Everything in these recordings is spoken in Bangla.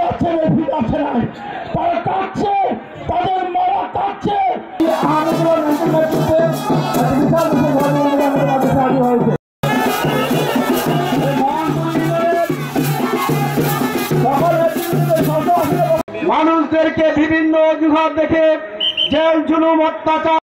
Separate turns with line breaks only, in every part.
যাচ্ছে না, ফিরে আসে নাই, তারা কাঁদছে, তাদের মারা কাঁদছে। মানুষদেরকে বিভিন্ন অজুহাত দেখে জেল জুলুম অত্যাচার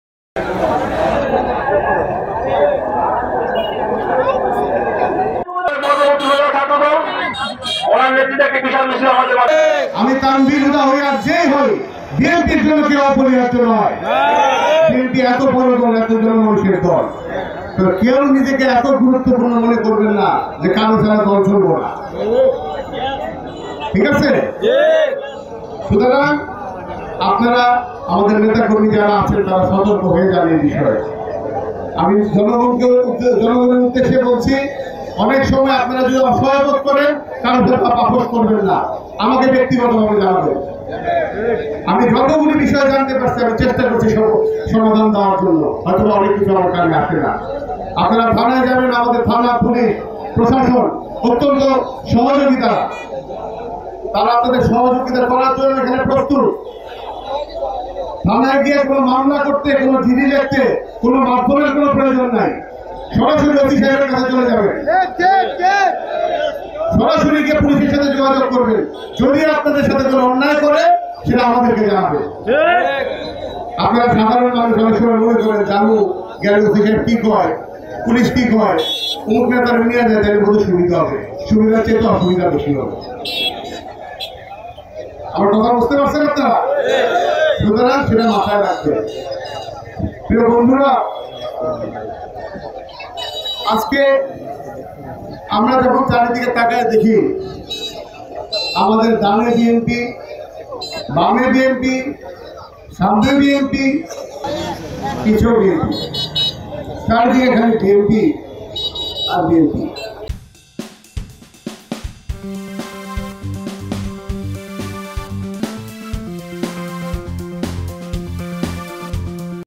আমি তানভীর হুদা হই আর যেই হই বিএনপির জন্য কেউ অপরিহার্য নয়। বিএনপি এত বড় দল, এত জনমানুষের দল, তো কেউ নিজেকে এত গুরুত্বপূর্ণ মনে করবেন না যে কারো ছাড়া দল চলবো না। ঠিক আছে? সুতরাং আপনারা আমাদের নেতা কর্মী যারা আছেন তারা সতর্ক হয়ে যান এই বিষয়ে। আমি জনগণের উদ্দেশ্যে বলছি, অনেক সময় আপনারা যদি অসহায় বোধ করেন কারো সাথে আপোষ করবেন না, আমাকে ব্যক্তিগতভাবে জানাবেন। আমি যতগুলি বিষয় জানতে পারছি আমি চেষ্টা করছি সমাধান দেওয়ার জন্য। হয়তো অনেক কিছু আমার কানে আসে না। আপনারা থানায় যাবেন, আমাদের থানা পুলিশ প্রশাসন অত্যন্ত সহযোগিতা, তারা আপনাদের সহযোগিতা করার জন্য এখানে প্রস্তুত। থানায় গিয়ে কোনো মামলা করতে, কোনো চিঠি লিখতে, কোনো মাধ্যমের কোনো প্রয়োজন নাই। সরাসরি ওসি সাহেবের কাছে চলে যাবেন, সরাসরি গিয়ে পুলিশের সাথে যোগাযোগ করবেন। যদি আপনাদের সাথে কোনো অন্যায় করে সেটা আমাদেরকে জানাবে। আপনারা সাধারণ মানুষ অনেক সময় মনে করেন জানু গেল ওসি সাহেব কি কয়, পুলিশ কি কয়, অমুক নেতারা নিয়ে যায় তাহলে বহু সুবিধা হবে। সুবিধার চেয়ে তো অসুবিধা বেশি হবে। আমার কথা বুঝতে পারছেন আপনারা? সুতরাং সেটা মাথায় রাখবেন। প্রিয় বন্ধুরা, আজকে আমরা যখন চারিদিকে তাকায় দেখি আমাদের ডানে বিএনপি, বামে বিএনপি, সামনে বিএনপি, পিছনে বিএনপি, চারিদিকে খালি বিএনপি আর বিএনপি।